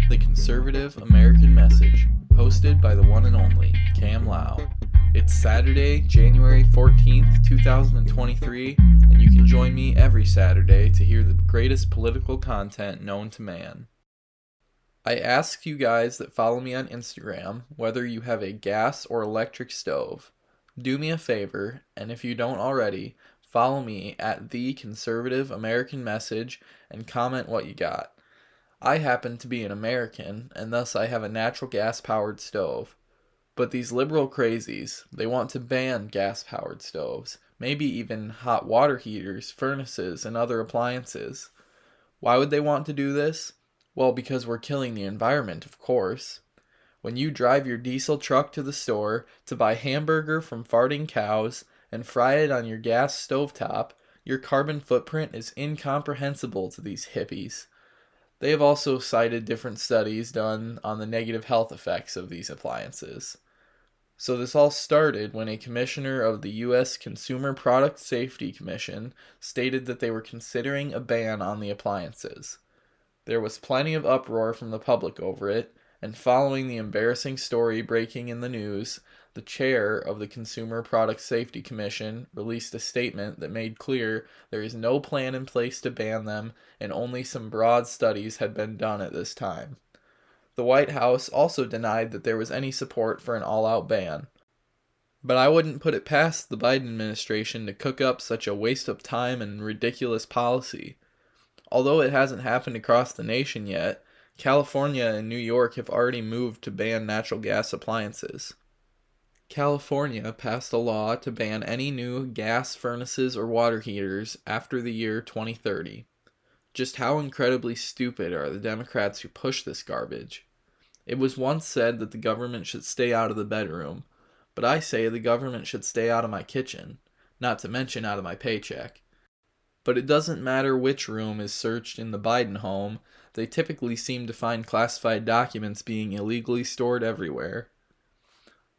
The Conservative American Message, hosted by the one and only Cam Lau. It's Saturday, January 14th, 2023, and you can join me every Saturday to hear the greatest political content known to man. I asked you guys that follow me on Instagram whether you have a gas or electric stove. Do me a favor, and if you don't already, follow me at The Conservative American Message and comment what you got. I happen to be an American, and thus I have a natural gas-powered stove. But these liberal crazies, they want to ban gas-powered stoves, maybe even hot water heaters, furnaces, and other appliances. Why would they want to do this? Well, because we're killing the environment, of course. When you drive your diesel truck to the store to buy hamburger from farting cows and fry it on your gas stovetop, your carbon footprint is incomprehensible to these hippies. They have also cited different studies done on the negative health effects of these appliances. So this all started when a commissioner of the U.S. Consumer Product Safety Commission stated that they were considering a ban on the appliances. There was plenty of uproar from the public over it, and following the embarrassing story breaking in the news, the chair of the Consumer Product Safety Commission released a statement that made clear there is no plan in place to ban them and only some broad studies had been done at this time. The White House also denied that there was any support for an all-out ban. But I wouldn't put it past the Biden administration to cook up such a waste of time and ridiculous policy. Although it hasn't happened across the nation yet, California and New York have already moved to ban natural gas appliances. California passed a law to ban any new gas furnaces or water heaters after the year 2030. Just how incredibly stupid are the Democrats who push this garbage? It was once said that the government should stay out of the bedroom, but I say the government should stay out of my kitchen, not to mention out of my paycheck. But it doesn't matter which room is searched in the Biden home, they typically seem to find classified documents being illegally stored everywhere.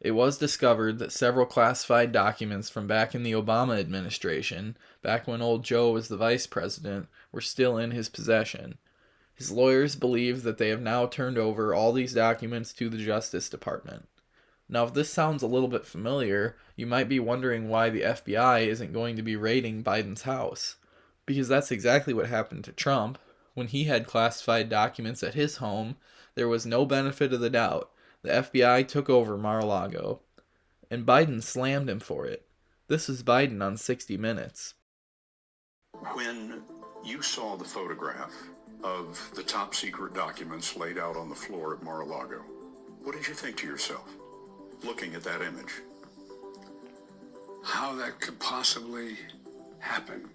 It was discovered that several classified documents from back in the Obama administration, back when old Joe was the vice president, were still in his possession. His lawyers believe that they have now turned over all these documents to the Justice Department. Now, if this sounds a little bit familiar, you might be wondering why the FBI isn't going to be raiding Biden's house. Because that's exactly what happened to Trump. When he had classified documents at his home, there was no benefit of the doubt. The FBI took over Mar-a-Lago. And Biden slammed him for it. This is Biden on 60 Minutes. When you saw the photograph of the top secret documents laid out on the floor at Mar-a-Lago, what did you think to yourself, looking at that image? How that could possibly happen.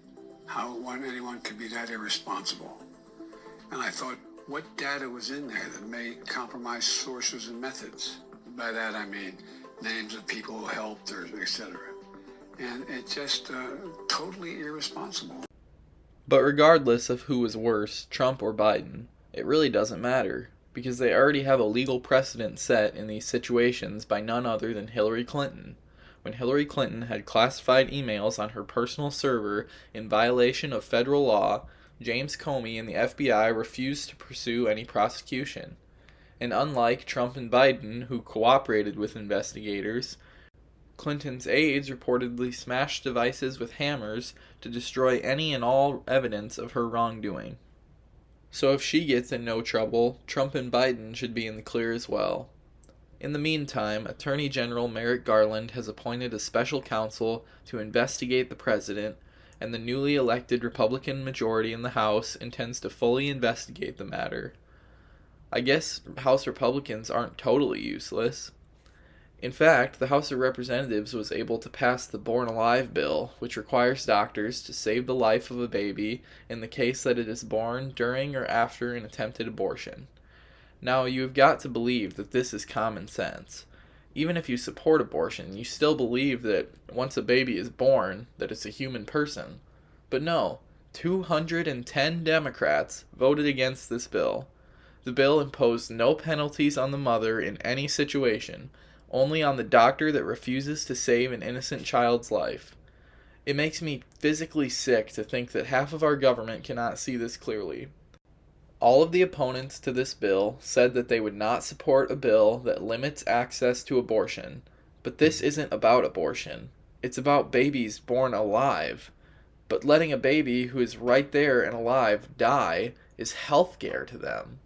How anyone could be that irresponsible. And I thought, what data was in there that may compromise sources and methods? By that I mean names of people who helped, or etc. And it's just totally irresponsible. But regardless of who was worse, Trump or Biden, it really doesn't matter, because they already have a legal precedent set in these situations by none other than Hillary Clinton. When Hillary Clinton had classified emails on her personal server in violation of federal law, James Comey and the FBI refused to pursue any prosecution. And unlike Trump and Biden, who cooperated with investigators, Clinton's aides reportedly smashed devices with hammers to destroy any and all evidence of her wrongdoing. So if she gets in no trouble, Trump and Biden should be in the clear as well. In the meantime, Attorney General Merrick Garland has appointed a special counsel to investigate the president, and the newly elected Republican majority in the House intends to fully investigate the matter. I guess House Republicans aren't totally useless. In fact, the House of Representatives was able to pass the Born Alive bill, which requires doctors to save the life of a baby in the case that it is born during or after an attempted abortion. Now, you have got to believe that this is common sense. Even if you support abortion, you still believe that once a baby is born, that it's a human person. But no, 210 Democrats voted against this bill. The bill imposed no penalties on the mother in any situation, only on the doctor that refuses to save an innocent child's life. It makes me physically sick to think that half of our government cannot see this clearly. All of the opponents to this bill said that they would not support a bill that limits access to abortion, but this isn't about abortion. It's about babies born alive. But letting a baby who is right there and alive die is healthcare to them.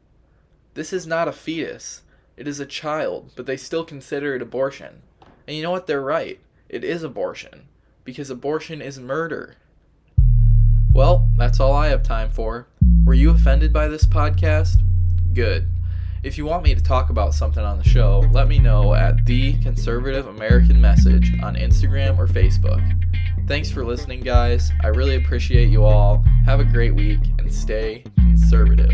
This is not a fetus. It is a child, but they still consider it abortion. And you know what? They're right. It is abortion, because abortion is murder. Well, that's all I have time for. Were you offended by this podcast? Good. If you want me to talk about something on the show, let me know at The Conservative American Message on Instagram or Facebook. Thanks for listening, guys. I really appreciate you all. Have a great week and stay conservative.